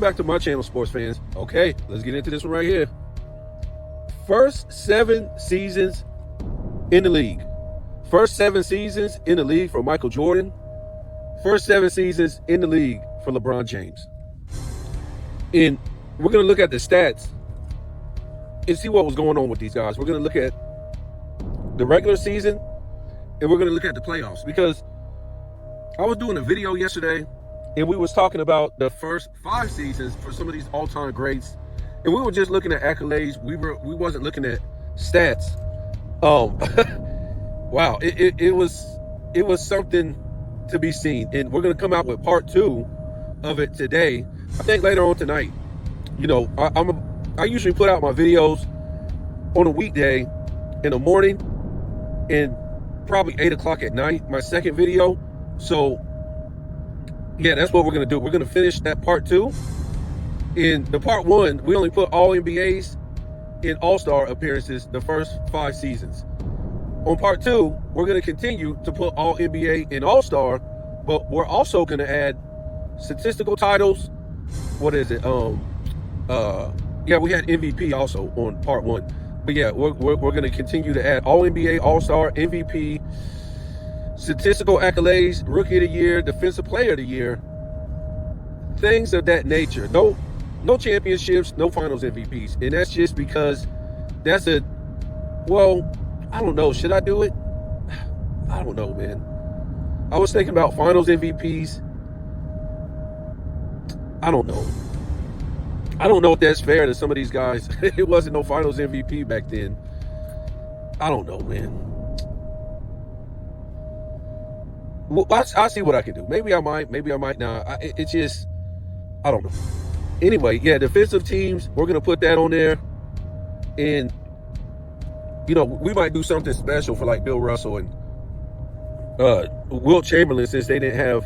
back to my channel, sports fans. Okay, let's get into this one right here. First 7 seasons in the league. First 7 seasons in the league for Michael Jordan. First 7 seasons in the league for LeBron James. And we're going to look at the stats and see what was going on with these guys. We're going to look at the regular season and we're going to look at the playoffs, because I was doing a video yesterday and we was talking about the first 5 seasons for some of these all-time greats, and we were just looking at accolades. We wasn't looking at stats. Wow, it was something to be seen, and we're going to come out with part 2 of it today. I think later on tonight. You know, I usually put out my videos on a weekday in the morning and probably 8 o'clock at night, my second video. So yeah, that's what we're going to do. We're going to finish that part 2. In the part 1, we only put all NBAs in all-star appearances the first 5 seasons. On part 2, we're going to continue to put all NBA in all-star, but we're also going to add statistical titles. What is it? Yeah, we had MVP also on part 1. But yeah, we're going to continue to add all NBA, all-star, MVP, statistical accolades, rookie of the year, defensive player of the year, things of that nature. No championships, no finals MVPs. And that's just because well, I don't know. Should I do it? I don't know, man. I was thinking about finals MVPs. I don't know. I don't know if that's fair to some of these guys. It wasn't no finals MVP back then. I don't know, man. Well, I'll see what I can do. Maybe I might not. It's just, I don't know. Anyway, yeah, defensive teams, we're going to put that on there. And, you know, we might do something special for like Bill Russell and Wilt Chamberlain, since they didn't have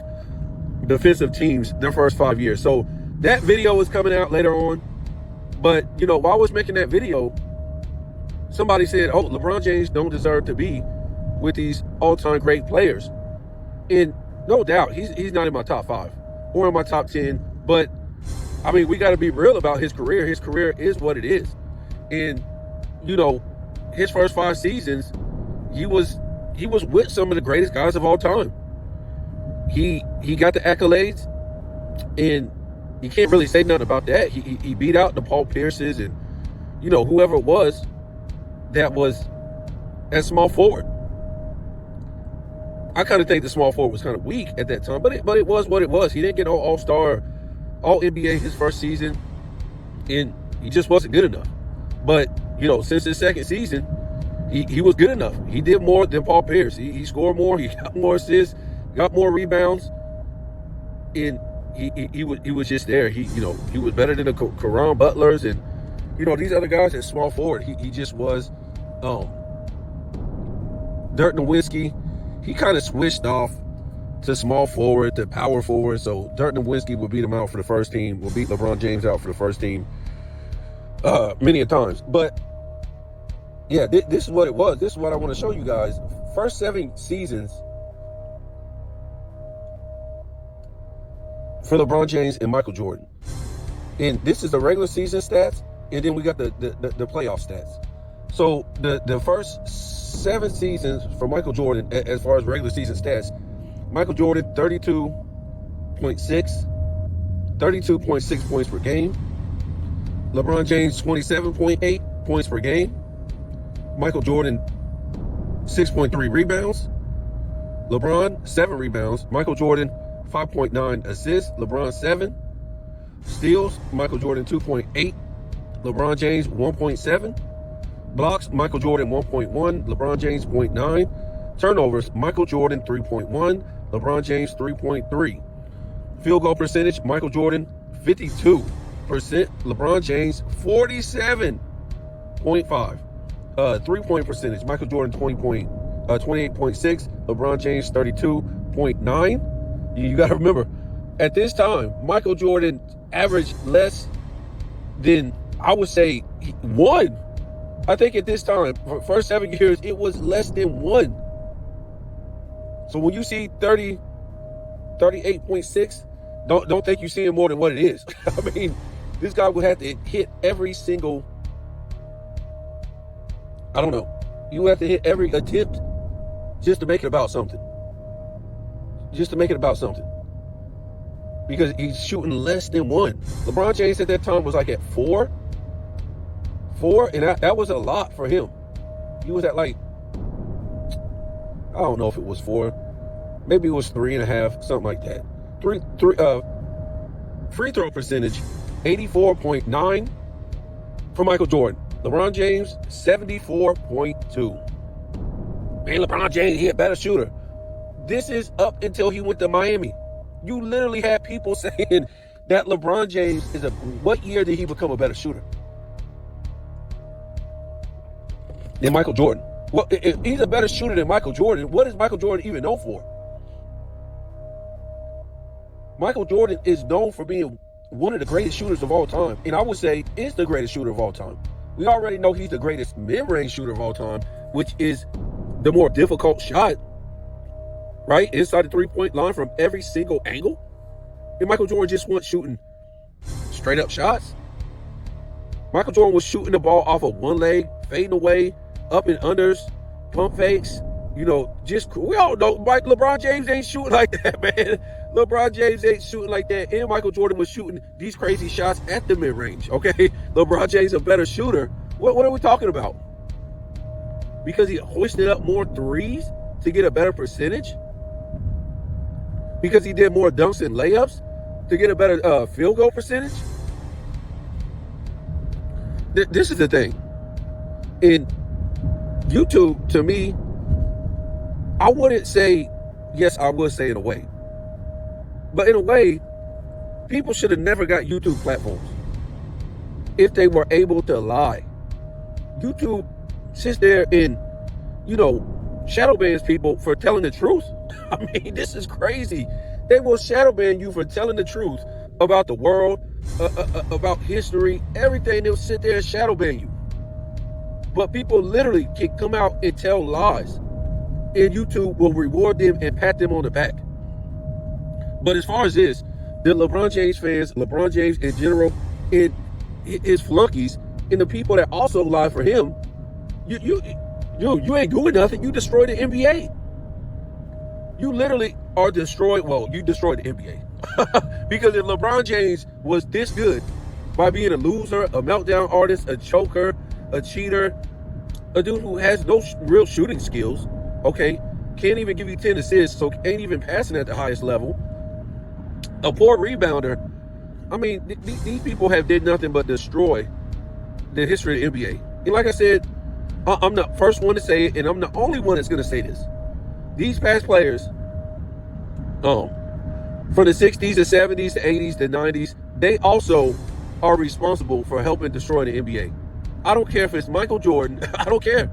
defensive teams their first 5 years. So that video is coming out later on. But, you know, while I was making that video, somebody said, oh, LeBron James don't deserve to be with these all-time great players. And no doubt, he's not in my top 5 or in my top 10. But, I mean, we got to be real about his career. His career is what it is. And, you know, his first 5 seasons, he was with some of the greatest guys of all time. He got the accolades, and you can't really say nothing about that. He beat out the Paul Pierces and, you know, whoever it was that was at small forward. I kind of think the small forward was kind of weak at that time, but it was what it was. He didn't get all-star, all NBA his first season, and he just wasn't good enough. But, you know, since his second season, he was good enough. He did more than Paul Pierce. He scored more. He got more assists, got more rebounds, and he was just there. He was better than the Caron Butlers and, you know, these other guys at small forward. He just was. Dirk Nowitzki, he kind of switched off to small forward, to power forward. So Dirk Nowitzki would beat him out for the first team, will beat LeBron James out for the first team many a times. But yeah, this is what it was. This is what I want to show you guys. First 7 seasons for LeBron James and Michael Jordan. And this is the regular season stats, and then we got the playoff stats. So the first 7 seasons for Michael Jordan, as far as regular season stats, Michael Jordan 32.6 points per game. LeBron James 27.8 points per game. Michael Jordan 6.3 rebounds. LeBron 7 rebounds. Michael Jordan 5.9 assists. LeBron 7 steals. Michael Jordan 2.8. LeBron James 1.7. Blocks, Michael Jordan 1.1. LeBron James 0.9. Turnovers, Michael Jordan 3.1. LeBron James 3.3. Field goal percentage, Michael Jordan 52%. LeBron James 47.5. 3-point percentage, Michael Jordan 28.6. LeBron James 32.9. You got to remember, at this time, Michael Jordan averaged less than, I would say, 1. I think at this time, for first 7 years, it was less than 1. So when you see 38.6 Don't think you're seeing more than what it is. I mean, this guy would have to hit every single, I don't know. You have to hit every attempt just to make it about something. Just to make it about something. Because he's shooting less than one. LeBron James at that time was like at 4, and that was a lot for him. He was at like, I don't know if it was 4, maybe it was 3.5, something like that. Free throw percentage, 84.9 for Michael Jordan. LeBron James, 74.2. Man, LeBron James, he a better shooter. This is up until he went to Miami. You literally had people saying that LeBron James what year did he become a better shooter than Michael Jordan? Well, if he's a better shooter than Michael Jordan, what is Michael Jordan even known for? Michael Jordan is known for being one of the greatest shooters of all time. And I would say is the greatest shooter of all time. We already know he's the greatest mid-range shooter of all time, which is the more difficult shot, right? Inside the three-point line from every single angle. And Michael Jordan just wasn't shooting straight up shots. Michael Jordan was shooting the ball off of one leg, fading away, up and unders, pump fakes. You know, we all know LeBron James ain't shooting like that, man. LeBron James ain't shooting like that. And Michael Jordan was shooting these crazy shots at the mid-range, okay? LeBron James a better shooter. What are we talking about? Because he hoisted up more threes to get a better percentage? Because he did more dunks and layups to get a better field goal percentage? This is the thing. In YouTube, to me, I wouldn't say, yes, I would say in a way. But in a way, people should have never got YouTube platforms if they were able to lie. YouTube sits there and, shadow bans people for telling the truth. I mean, this is crazy. They will shadow ban you for telling the truth about the world, about history, everything. They'll sit there and shadow ban you. But people literally can come out and tell lies, and YouTube will reward them and pat them on the back. But as far as this, the LeBron James fans, LeBron James in general, and his flunkies, and the people that also lie for him, you ain't doing nothing. You destroyed the NBA. You literally are destroyed. Well, you destroyed the NBA. Because if LeBron James was this good by being a loser, a meltdown artist, a choker, a cheater, a dude who has no real shooting skills, okay, can't even give you 10 assists, so ain't even passing at the highest level, a poor rebounder. I mean, these people have did nothing but destroy the history of the NBA. And like I said, I'm the first one to say it, and I'm the only one that's going to say this. These past players, from the 60s, the 70s, the 80s, the 90s, they also are responsible for helping destroy the NBA. I don't care if it's Michael Jordan. I don't care.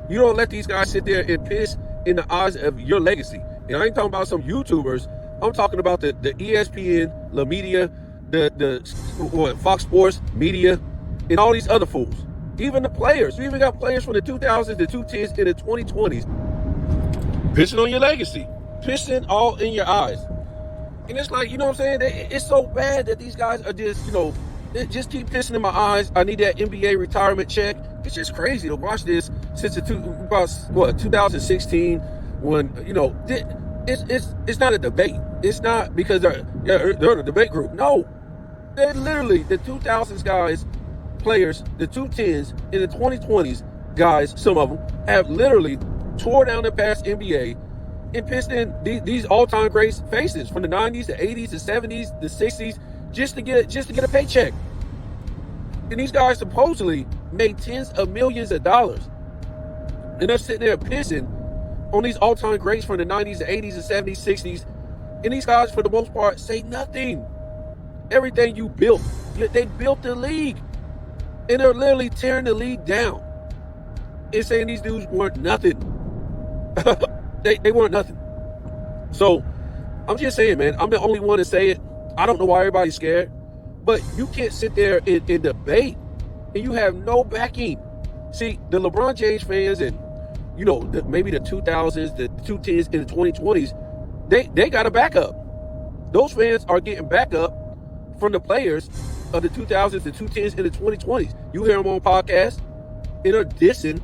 You don't let these guys sit there and piss in the eyes of your legacy. And I ain't talking about some YouTubers. I'm talking about the ESPN, La Media, the Fox Sports Media, and all these other fools. Even the players. You even got players from the 2000s, the 2010s, and the 2020s pissing on your legacy. Pissing all in your eyes. And it's like, you know what I'm saying? It's so bad that these guys are just, they just keep pissing in my eyes. I need that NBA retirement check. It's just crazy to watch this since 2016 when, it's not a debate. It's not because they're in a debate group. No. They're literally the 2000s guys, players, the 2010s, and the 2020s guys, some of them, have literally tore down the past NBA and pissed in these all-time great faces from the 90s, the 80s, the 70s, the 60s, just to get a paycheck. And these guys supposedly made tens of millions of dollars. And they're sitting there pissing on these all-time greats from the 90s, the 80s, the 70s, 60s. And these guys, for the most part, say nothing. Everything you built, they built the league. And they're literally tearing the league down. And saying these dudes weren't nothing. They weren't nothing. So, I'm just saying, man, I'm the only one to say it. I don't know why everybody's scared. But you can't sit there and debate. And you have no backing. See, the LeBron James fans and, maybe the 2000s, the 2010s, and the 2020s, they got a backup. Those fans are getting backup from the players of the 2000s, the 2010s, and the 2020s. You hear them on podcasts, and they're dissing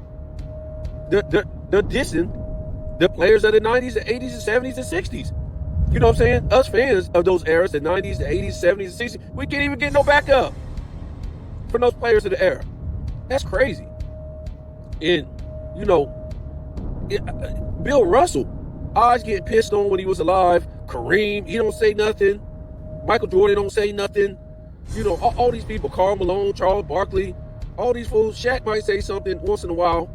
the players of the 90s, the 80s, the 70s, and 60s. You know what I'm saying? Us fans of those eras, the 90s, the 80s, 70s, and 60s, we can't even get no backup from those players of the era. That's crazy. And, you know, Bill Russell, I was getting pissed on when he was alive. Kareem, he don't say nothing. Michael Jordan don't say nothing. You know, all these people, Karl Malone, Charles Barkley, all these fools. Shaq might say something once in a while.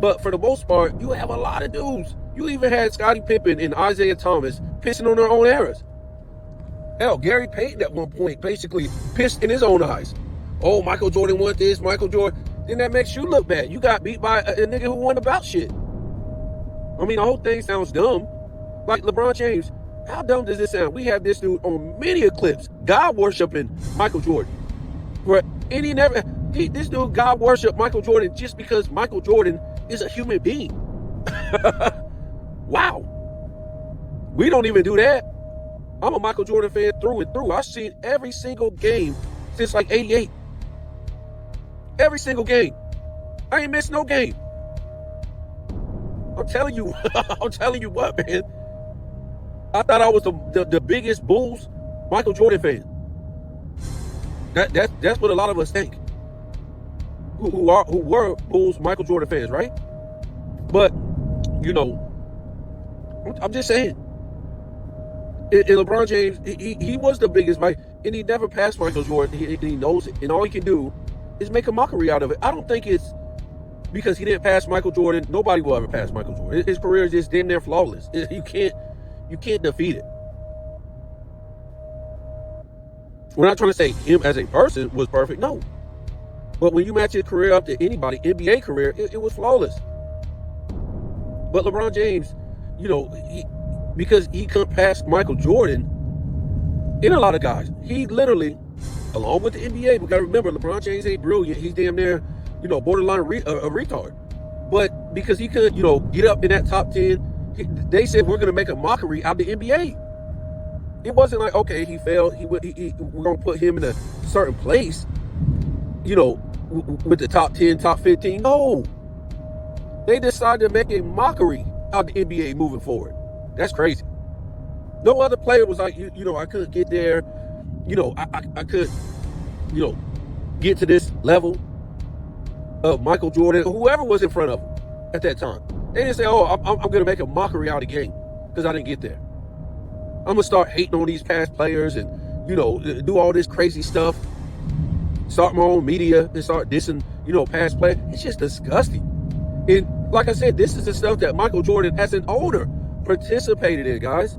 But for the most part, you have a lot of dudes. You even had Scottie Pippen and Isaiah Thomas pissing on their own eras. Hell, Gary Payton at one point basically pissed in his own eyes. Oh, Michael Jordan won this, Michael Jordan. Then that makes you look bad. You got beat by a nigga who won about shit. I mean, the whole thing sounds dumb. Like LeBron James. How dumb does this sound? We have this dude on many clips, God worshiping Michael Jordan. Right? And this dude God worship Michael Jordan just because Michael Jordan is a human being. Wow. We don't even do that. I'm a Michael Jordan fan through and through. I've seen every single game since like 88. Every single game. I ain't missed no game. I'm telling you, what, man. I thought I was the biggest Bulls Michael Jordan fan. That's what a lot of us think. Who were Bulls Michael Jordan fans, right? But, you know, I'm just saying. And LeBron James, he was the biggest, and he never passed Michael Jordan. He knows it. And all he can do is make a mockery out of it. I don't think it's because he didn't pass Michael Jordan. Nobody will ever pass Michael Jordan. His career is just damn near flawless. You can't defeat it. We're not trying to say him as a person was perfect. No. But when you match his career up to anybody, NBA career, it was flawless. But LeBron James, you know, because he couldn't pass Michael Jordan and a lot of guys, he literally, along with the NBA, we got to remember, LeBron James ain't brilliant. He's damn near, you know, borderline a retard. But because he couldn't, you know, get up in that top 10, they said we're going to make a mockery out of the NBA. It wasn't like, okay, he failed. We're going to put him in a certain place, you know, with the top 10, top 15. No. They decided to make a mockery out of the NBA moving forward. That's crazy. No other player was like, you know, I couldn't get there. You know, I could, you know, get to this level of Michael Jordan or whoever was in front of him at that time. They didn't say, oh, I'm going to make a mockery out of the game because I didn't get there. I'm going to start hating on these past players and, you know, do all this crazy stuff. Start my own media and start dissing, you know, past players. It's just disgusting. And like I said, this is the stuff that Michael Jordan as an owner participated in, guys.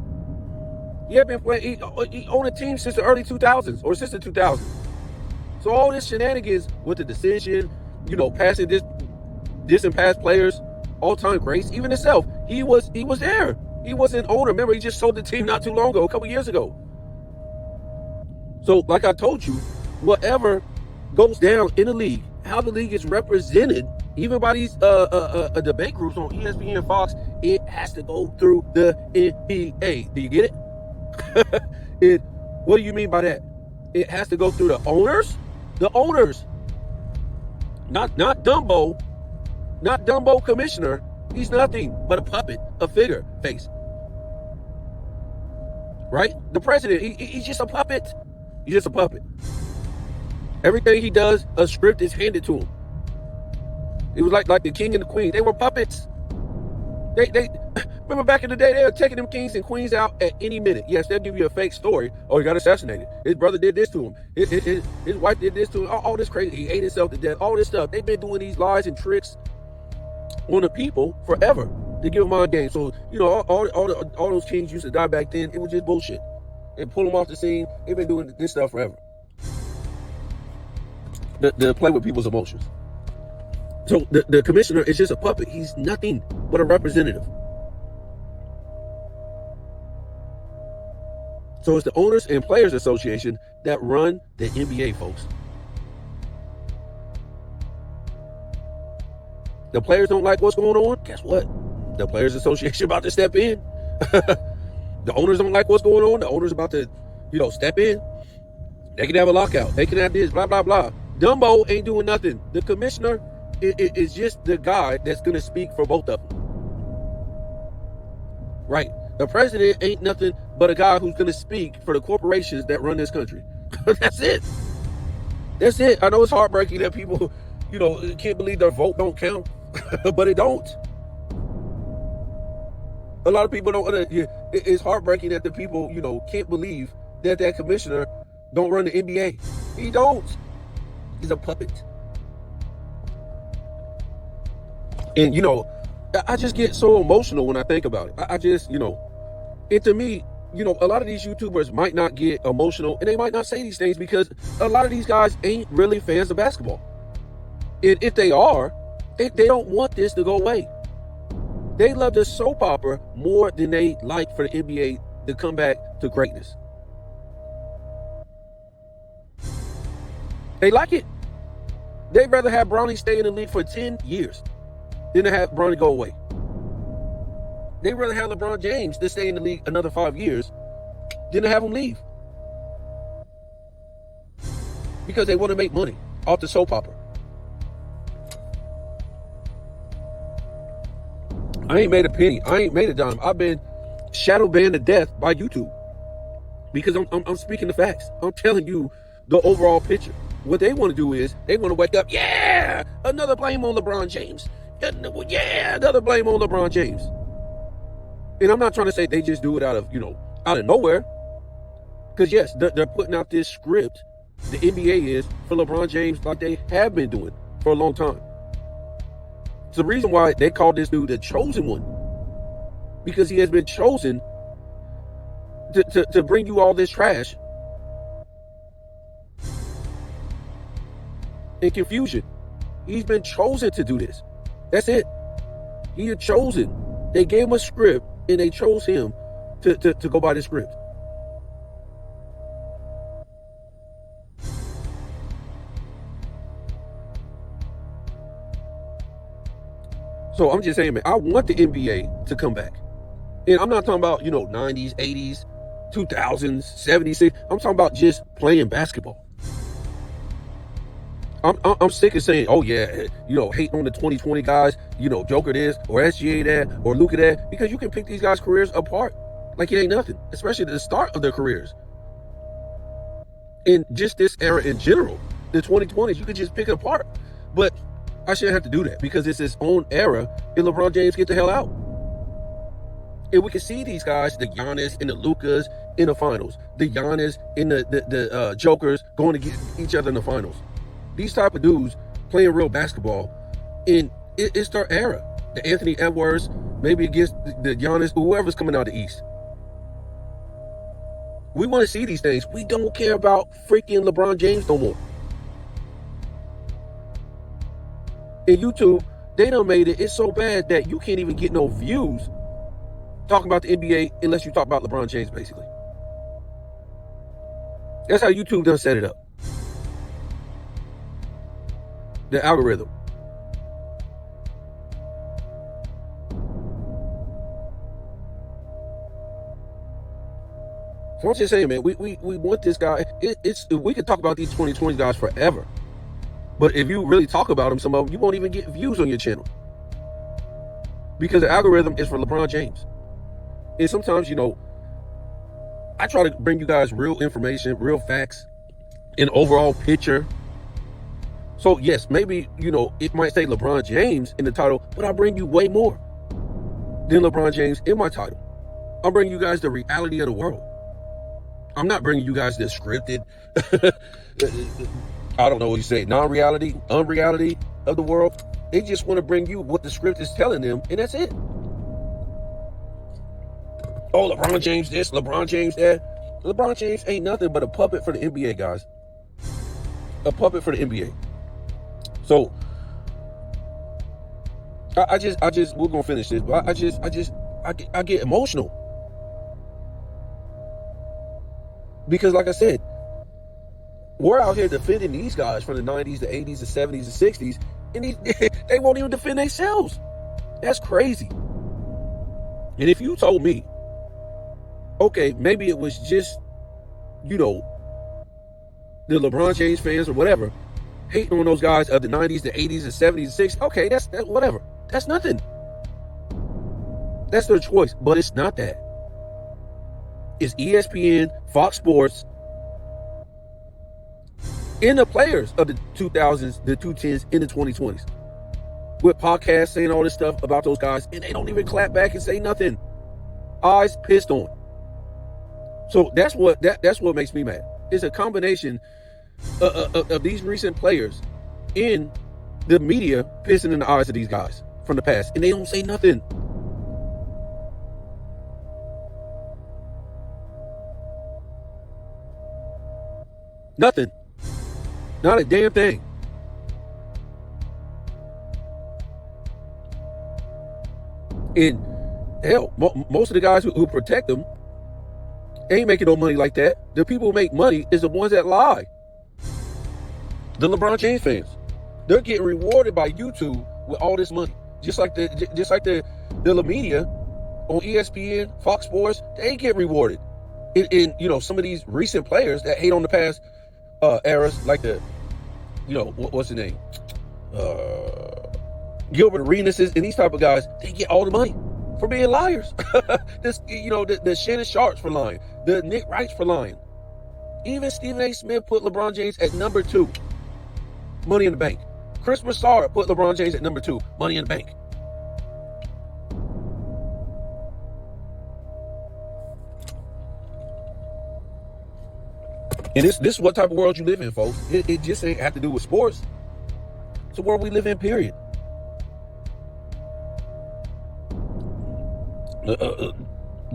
He had been playing, he owned a team since the early 2000s or since the 2000s. So all this shenanigans with the decision, you know, passing dissing past players, all-time greats, even himself, he was there. He was an owner. Remember, he just sold the team not too long ago, a couple years ago. So, like I told you, whatever goes down in the league, how the league is represented, even by these debate groups on ESPN and Fox, it has to go through the NBA. Do you get it? What do you mean by that? It has to go through the owners? The owners. Not Dumbo. Not Dumbo commissioner. He's nothing but a puppet, a figure face. Right? The president, he's just a puppet. He's just a puppet. Everything he does, a script is handed to him. It was like the king and the queen. They were puppets. They remember back in the day, they were taking them kings and queens out at any minute. Yes, they'll give you a fake story. Oh, he got assassinated. His brother did this to him. His wife did this to him. All this crazy. He ate himself to death. All this stuff. They've been doing these lies and tricks on the people forever to give them mind games. So, you know, all those kings used to die back then. It was just bullshit. And pull them off the scene. They've been doing this stuff forever. To play with people's emotions. So the commissioner is just a puppet. He's nothing but a representative. So it's the Owners and Players Association that run the NBA, folks. The players don't like what's going on. Guess what? The Players Association about to step in. The owners don't like what's going on. The owners about to, step in. They can have a lockout. They can have this, blah, blah, blah. Dumbo ain't doing nothing. The commissioner is just the guy that's going to speak for both of them. Right. The president ain't nothing but a guy who's going to speak for the corporations that run this country. That's it. That's it. I know it's heartbreaking that people, can't believe their vote don't count, but it don't. A lot of people don't. It's heartbreaking that the people, can't believe that commissioner don't run the NBA. He don't. He's a puppet. And, I just get so emotional when I think about it. I just, and to me, a lot of these YouTubers might not get emotional and they might not say these things because a lot of these guys ain't really fans of basketball. And if they are, they don't want this to go away. They love the soap opera more than they like for the NBA to come back to greatness. They like it. They'd rather have Bronny stay in the league for 10 years than to have Bronny go away. They'd rather have LeBron James to stay in the league another 5 years than to have him leave. Because they want to make money off the soap opera. I ain't made a penny. I ain't made a dime. I've been shadow banned to death by YouTube because I'm speaking the facts. I'm telling you the overall picture. What they want to do is they want to wake up. Yeah, another blame on LeBron James. Yeah, another blame on LeBron James. And I'm not trying to say they just do it out of nowhere. Because yes, they're putting out this script. The NBA is for LeBron James like they have been doing for a long time. It's the reason why they call this dude the chosen one. Because he has been chosen to bring you all this trash and confusion. He's been chosen to do this. That's it. He is chosen. They gave him a script and they chose him to go by the script. So I'm just saying, man, I want the NBA to come back. And I'm not talking about, 90s, 80s, 2000s, 76. I'm talking about just playing basketball. I'm sick of saying, oh yeah, hate on the 2020 guys, Joker this, or SGA that, or Luka that, because you can pick these guys' careers apart like it ain't nothing, especially at the start of their careers. In just this era in general, the 2020s, you could just pick it apart. But I shouldn't have to do that because it's his own era and LeBron James get the hell out. And we can see these guys, the Giannis and the Lukas in the finals, the Giannis and the Jokers going to get each other in the finals. These type of dudes playing real basketball, and it's their era. The Anthony Edwards, maybe against the Giannis, whoever's coming out of the East. We want to see these things. We don't care about freaking LeBron James no more. And YouTube, they done made it. It's so bad that you can't even get no views talking about the NBA unless you talk about LeBron James, basically. That's how YouTube done set it up. The algorithm. So I'm just saying, man, we want this guy. We could talk about these 2020 guys forever. But if you really talk about them, some of them, you won't even get views on your channel. Because the algorithm is for LeBron James. And sometimes, I try to bring you guys real information, real facts, an overall picture. So yes, maybe, it might say LeBron James in the title, but I bring you way more than LeBron James in my title. I'm bringing you guys the reality of the world. I'm not bringing you guys the scripted, I don't know what you say, non-reality, unreality of the world. They just want to bring you what the script is telling them, and that's it. Oh, LeBron James this, LeBron James that. LeBron James ain't nothing but a puppet for the NBA, guys. A puppet for the NBA. So, I just, we're gonna finish this, but I get emotional. Because like I said, we're out here defending these guys from the 90s, the 80s, the 70s, the 60s, and they won't even defend themselves. That's crazy. And if you told me Okay, maybe it was just, you know, the LeBron James fans or whatever hating on those guys of the 90s, the 80s, the 70s, the 60s. Okay, that's whatever. That's nothing. That's their choice, but it's not that. It's ESPN, Fox Sports, and the players of the 2000s, the 2010s, and the 2020s. With podcasts saying all this stuff about those guys, and they don't even clap back and say nothing. Eyes pissed on. So that's what makes me mad. It's a combination of these recent players in the media pissing in the eyes of these guys from the past, and they don't say nothing. Nothing. Not a damn thing. And hell, most of the guys who protect them ain't making no money like that. The people who make money is the ones that lie. The LeBron James fans. They're getting rewarded by YouTube with all this money. Just like the media on ESPN, Fox Sports, they get rewarded. And you know, some of these recent players that hate on the past eras, like the, you know, what's his name? Gilbert Arenas and these type of guys, they get all the money for being liars. This, you know, the Shannon Sharps for lying, the Nick Wrights for lying. Even Stephen A. Smith put LeBron James at number 2, Money in the Bank. Chris Broussard put LeBron James at number 2, Money in the Bank. And this is what type of world you live in, folks. It just ain't have to do with sports. It's the world we live in, period.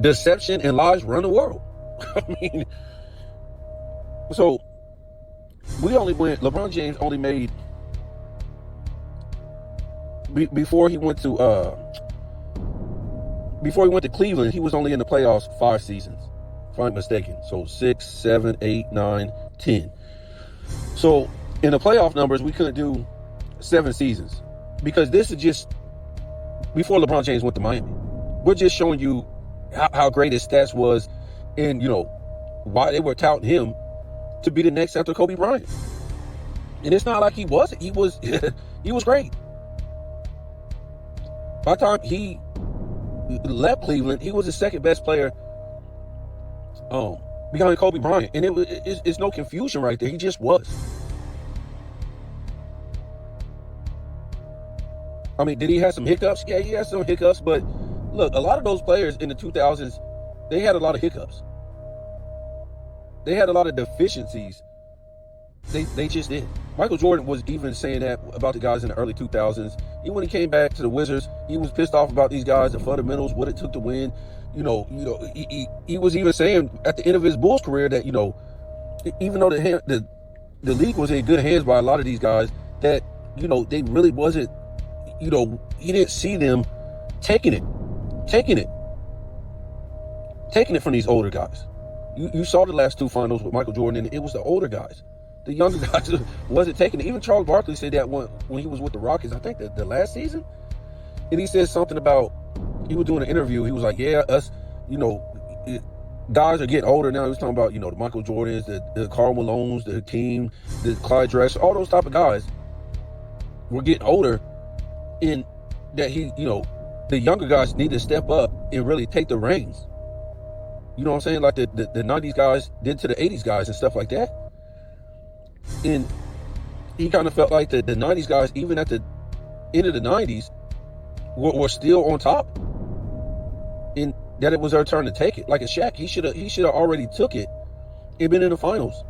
Deception and lies run the world. I mean, so LeBron James only made, before he went to Cleveland, he was only in the playoffs 5 seasons, if I'm not mistaken. So 6, 7, 8, 9, 10. So in the playoff numbers, we couldn't do 7 seasons, because this is just before LeBron James went to Miami. We're just showing you how great his stats was, and you know why they were touting him to be the next after Kobe Bryant. And it's not like he wasn't. He was he was great. By the time he left Cleveland, he was the second best player behind Kobe Bryant, and it's no confusion right there. He just was. I mean, did he have some hiccups? Yeah, he had some hiccups, but look, a lot of those players in the 2000s, they had a lot of hiccups. They had a lot of deficiencies. They just did. Michael Jordan was even saying that about the guys in the early 2000s. Even when he came back to the Wizards, he was pissed off about these guys, the fundamentals, what it took to win. You know, he was even saying at the end of his Bulls career that, you know, even though the league was in good hands by a lot of these guys, that, you know, they really wasn't, you know, he didn't see them taking it from these older guys. You saw the last 2 finals with Michael Jordan, and it was the older guys. The younger guys wasn't taking it. Even Charles Barkley said that when he was with the Rockets, I think the last season. And he said something about, he was doing an interview. He was like, yeah, us, you know, guys are getting older now. He was talking about, you know, the Michael Jordans, the Karl Malones, the Team, the Clyde Drexler, all those type of guys were getting older, and that he, you know, the younger guys need to step up and really take the reins. You know what I'm saying? Like the 90s guys did to the 80s guys and stuff like that. And he kind of felt like the 90s guys, even at the end of the 90s, were still on top. And that it was their turn to take it. Like a Shaq, he should have already took it and been in the finals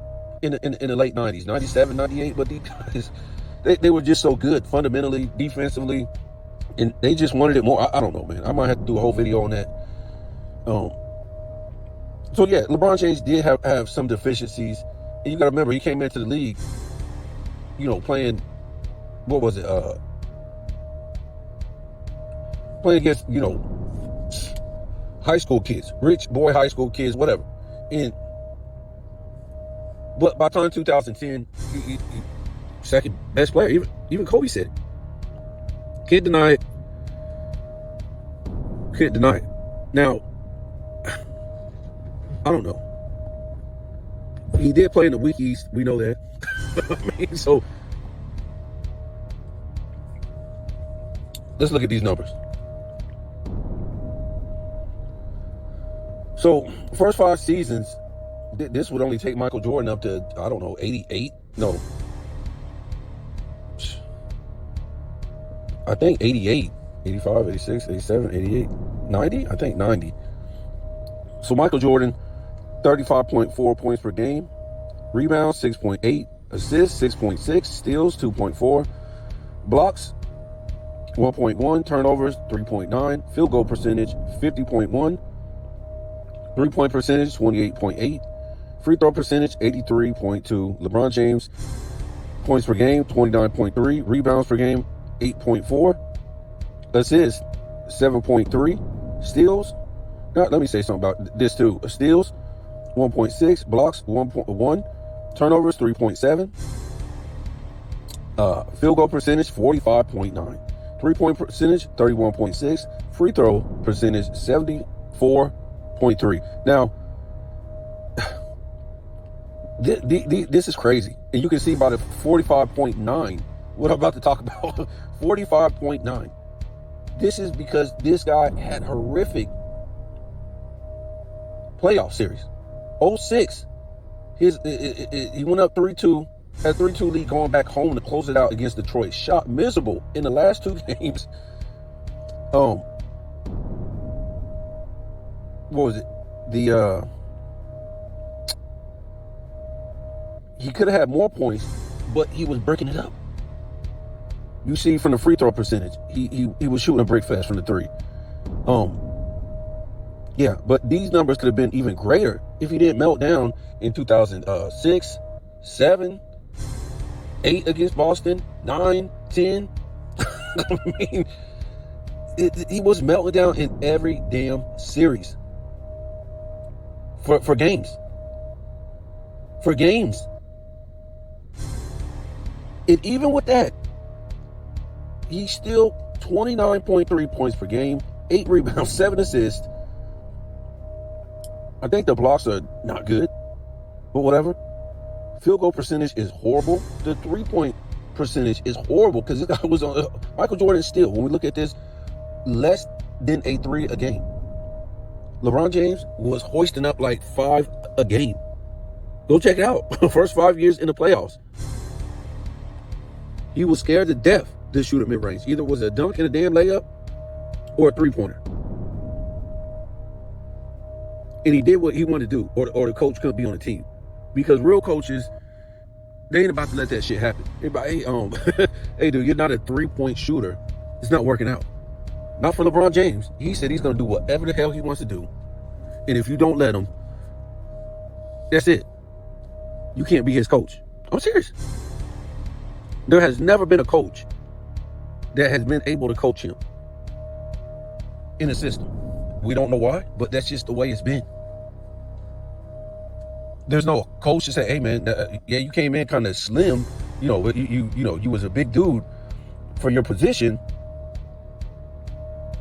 in the late 90s, 97, 98. But these guys, they were just so good fundamentally, defensively, and they just wanted it more. I don't know, man. I might have to do a whole video on that. So yeah, LeBron James did have some deficiencies. And you got to remember, he came into the league, you know, playing, what was it? Playing against, you know, high school kids, rich boy high school kids, whatever. But by the time 2010, he second best player. Even Kobe said it. Can't deny it. Now, I don't know. He did play in the Week East. We know that. I mean, so let's look at these numbers. So, first 5 seasons, this would only take Michael Jordan up to, I don't know, 88? No. I think 88, 85, 86, 87, 88, 90? I think 90. So, Michael Jordan, 35.4 points per game, rebounds, 6.8, assists, 6.6, steals, 2.4, blocks, 1.1, turnovers, 3.9, field goal percentage, 50.1, 3-point percentage, 28.8, free throw percentage, 83.2. LeBron James, points per game, 29.3, rebounds per game, 8.4, assists, 7.3, steals. Now, let me say something about this too. Steals, 1.6, blocks, 1.1, turnovers, 3.7, field goal percentage, 45.9, 3-point percentage, 31.6, free throw percentage, 74.3. Now, this is crazy. And you can see by the 45.9, what I'm about to talk about, 45.9. This is because this guy had horrific playoff series. 06, he went up 3-2, had 3-2 lead going back home to close it out against Detroit. Shot miserable in the last 2 games. What was it? He could have had more points, but he was breaking it up. You see from the free throw percentage, he was shooting a break fast from the 3. Yeah, but these numbers could have been even greater if he didn't melt down in 2006, 7, 8 against Boston, 9, 10. I mean, he was melting down in every damn series. For games. For games. And even with that, he's still 29.3 points per game, 8 rebounds, 7 assists. I think the blocks are not good, but whatever. Field goal percentage is horrible. The 3-point percentage is horrible because this guy was on Michael Jordan still, when we look at this, less than a 3 a game. LeBron James was hoisting up like 5 a game. Go check it out. First 5 years in the playoffs. He was scared to death to shoot at mid-range. Either it was a dunk and a damn layup or a 3-pointer. And he did what he wanted to do, or the coach couldn't be on the team. Because real coaches, they ain't about to let that shit happen. Everybody, hey dude, you're not a 3-point shooter. It's not working out. Not for LeBron James. He said he's going to do whatever the hell he wants to do. And if you don't let him, that's it. You can't be his coach. I'm serious. There has never been a coach that has been able to coach him in a system. We don't know why, but that's just the way it's been. There's no coach to say, hey man, yeah, you came in kind of slim, but you was a big dude for your position.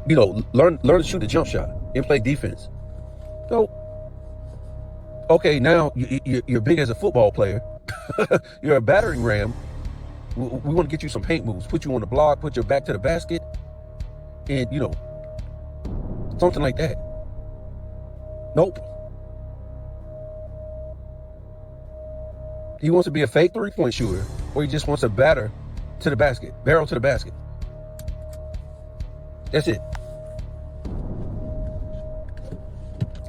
Learn to shoot the jump shot and play defense. So, okay, now you're big as a football player. You're a battering ram. We want to get you some paint moves, put you on the block, put your back to the basket, and something like that. Nope. He wants to be a fake 3-point shooter, or he just wants to barrel to the basket. That's it.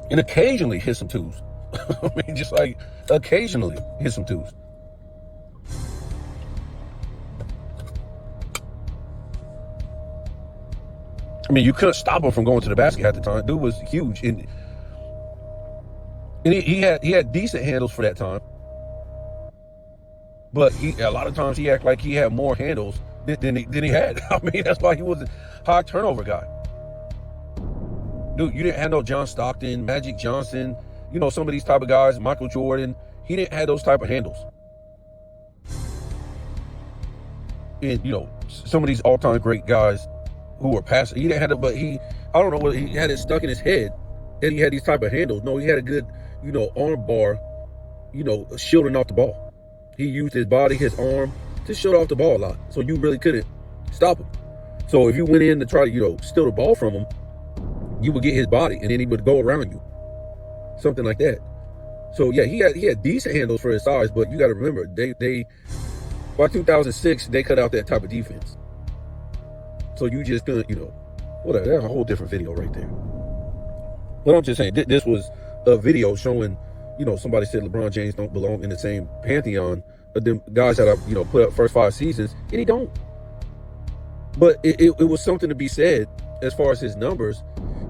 And occasionally hit some twos. I mean, just like occasionally hit some twos. I mean, you couldn't stop him from going to the basket at the time. Dude was huge, and he had decent handles for that time. But a lot of times he acted like he had more handles than he had. I mean, that's why he was a high turnover guy. Dude, you didn't have no John Stockton, Magic Johnson, some of these type of guys, Michael Jordan. He didn't have those type of handles. And, some of these all-time great guys who were passing, he didn't have it, but I don't know whether he had it stuck in his head and he had these type of handles. No, he had a good arm bar, shielding off the ball. He used his body, his arm, to shield off the ball a lot. So you really couldn't stop him. So if you went in to try to, steal the ball from him, you would get his body and then he would go around you. Something like that. So yeah, he had decent handles for his size, but you got to remember, they by 2006 they cut out that type of defense. So you just couldn't, whatever. That's a whole different video right there. But I'm just saying, this was a video showing, somebody said LeBron James don't belong in the same pantheon of them guys that are, put up first 5 seasons, and he don't. But it was something to be said as far as his numbers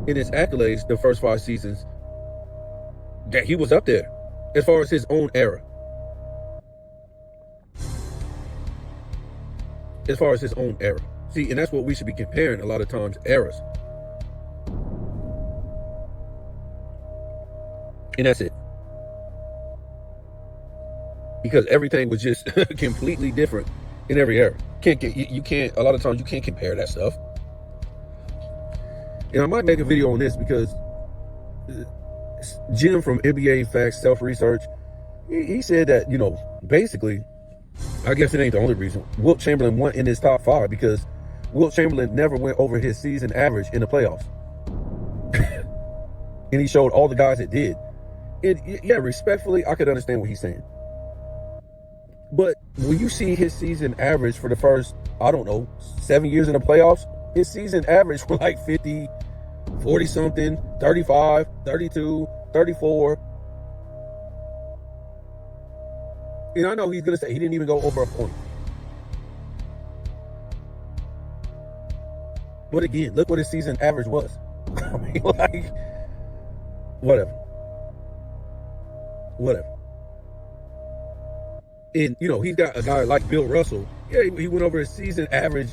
and his accolades the first 5 seasons, that he was up there as far as his own era. As far as his own era. See, and that's what we should be comparing a lot of times, eras. And that's it. Because everything was just completely different in every era. You can't, a lot of times you can't compare that stuff. And I might make a video on this because Jim from NBA Facts Self Research, he said that, basically, I guess it ain't the only reason, Wilt Chamberlain went in his top 5 because Wilt Chamberlain never went over his season average in the playoffs. And he showed all the guys that did. Yeah, respectfully, I could understand what he's saying. But when you see his season average for the first, 7 years in the playoffs, his season average was like 50, 40 something, 35, 32, 34. And I know he's going to say he didn't even go over a point. But again, look what his season average was. I mean, whatever. And, he's got a guy like Bill Russell. Yeah, he went over his season average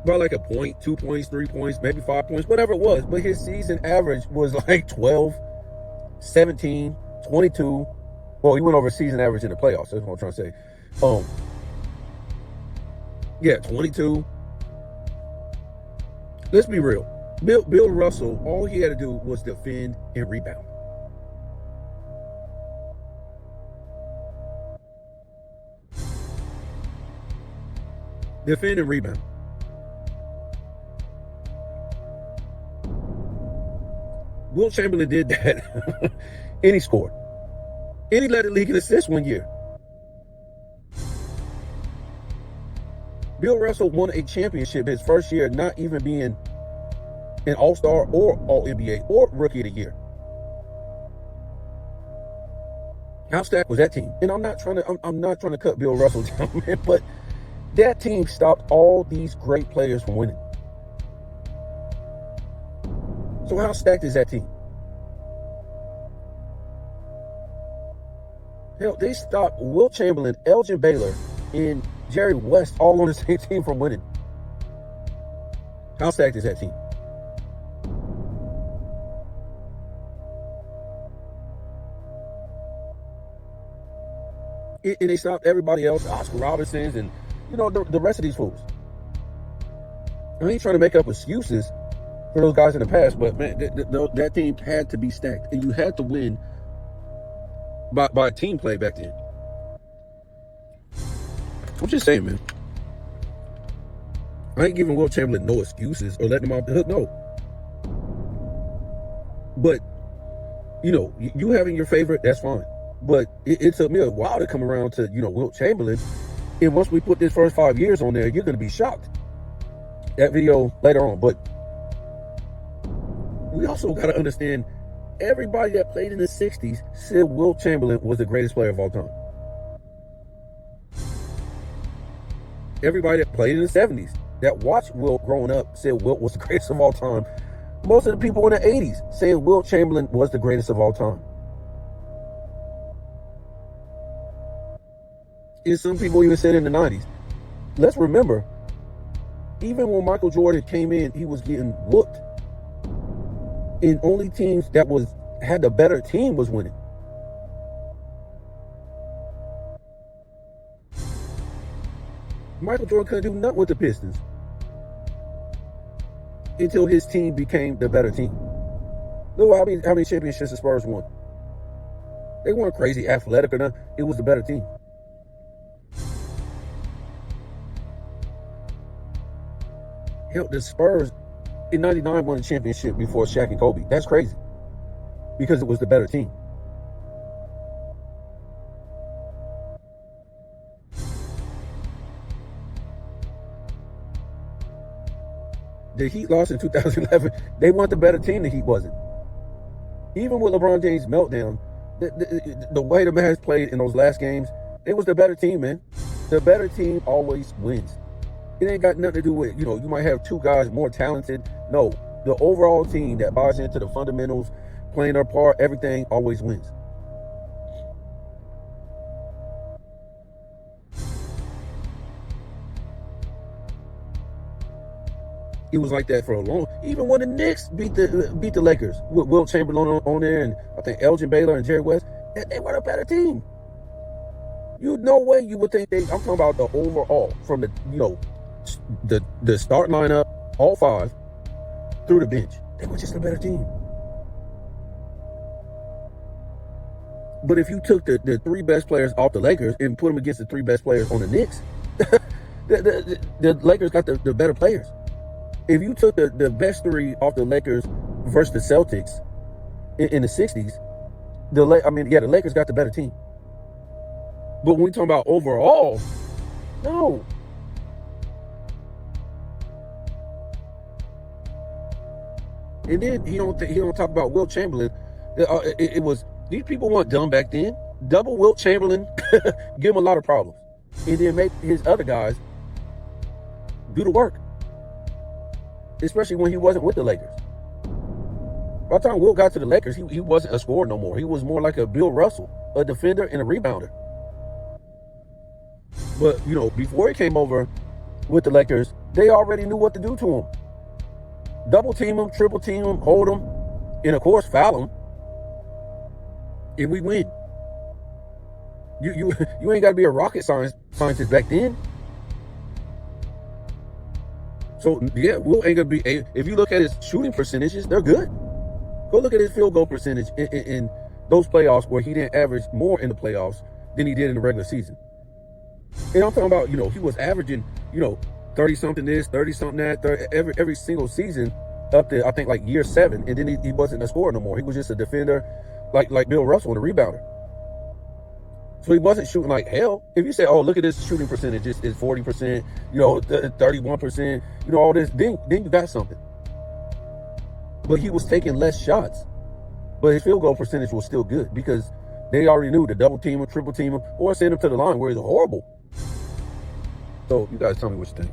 by like a point, 2 points, 3 points, maybe 5 points, whatever it was. But his season average was like 12, 17, 22. Well, he went over his season average in the playoffs. That's what I'm trying to say. Yeah, 22. Let's be real. Bill Russell, all he had to do was defend and rebound. Defend and rebound. Wilt Chamberlain did that. And he scored. And he led the league in assists one year. Bill Russell won a championship his first year, not even being an All-Star or All-NBA or Rookie of the Year. How stacked was that team? And I'm not trying to cut Bill Russell down, man, but that team stopped all these great players from winning. So how stacked is that team? Hell, they stopped Wilt Chamberlain, Elgin Baylor, and Jerry West all on the same team from winning. How stacked is that team? And they stopped everybody else, Oscar Robinsons, and the rest of these fools. I ain't trying to make up excuses for those guys in the past, but man, that team had to be stacked, and you had to win by team play back then. I'm just saying, man. I ain't giving Wilt Chamberlain no excuses or letting him off the hook, no. But, you having your favorite, that's fine. But it took me a while to come around to, Wilt Chamberlain. And once we put this first 5 years on there, you're going to be shocked. That video later on. But we also got to understand, everybody that played in the 60s said Wilt Chamberlain was the greatest player of all time. Everybody that played in the 70s that watched Wilt growing up said Wilt was the greatest of all time. Most of the people in the 80s saying Wilt Chamberlain was the greatest of all time. And some people even said in the 90s. Let's remember, even when Michael Jordan came in, he was getting whooped. And only teams that had the better team was winning. Michael Jordan couldn't do nothing with the Pistons until his team became the better team. Look how many championships the Spurs won. They weren't crazy athletic or nothing. It was the better team. Hell, the Spurs in '99 won a championship before Shaq and Kobe. That's crazy because it was the better team. The Heat lost in 2011. They weren't the better team. The Heat wasn't. Even with LeBron James' meltdown, the way the Mavs played in those last games, it was the better team, man. The better team always wins. It ain't got nothing to do with, you might have two guys more talented. No, the overall team that buys into the fundamentals, playing their part, everything always wins. It was like that for a long. Even when the Knicks beat the Lakers with Wilt Chamberlain on there, and I think Elgin Baylor and Jerry West, they were a better team. You no way you would think I'm talking about the overall from the start lineup, all five through the bench. They were just a better team. But if you took the three best players off the Lakers and put them against the three best players on the Knicks, the Lakers got the better players. If you took the best three off the Lakers versus the Celtics in the 60s, the Lakers got the better team. But when we talking about overall, no. And then he don't talk about Wilt Chamberlain. It was, these people weren't dumb back then. Double Wilt Chamberlain give him a lot of problems, and then make his other guys do the work. Especially when he wasn't with the Lakers. By the time Wilt got to the Lakers, he wasn't a scorer no more. He was more like a Bill Russell, a defender and a rebounder. But, before he came over with the Lakers, they already knew what to do to him. Double team him, triple team him, hold him, and of course foul him. And we win. You ain't got to be a rocket scientist back then. So, yeah, Wilt ain't going to be, if you look at his shooting percentages, they're good. Go look at his field goal percentage in those playoffs where he didn't average more in the playoffs than he did in the regular season. And I'm talking about, he was averaging, 30-something this, 30-something that, every single season up to, I think, like year 7. And then he wasn't a scorer no more. He was just a defender like Bill Russell and a rebounder. So he wasn't shooting like hell. If you say, oh, look at this shooting percentage, it's 40%, 31%, all this, then you got something. But he was taking less shots. But his field goal percentage was still good because they already knew to double team him, triple team him, or send him to the line where he's horrible. So you guys tell me what you think.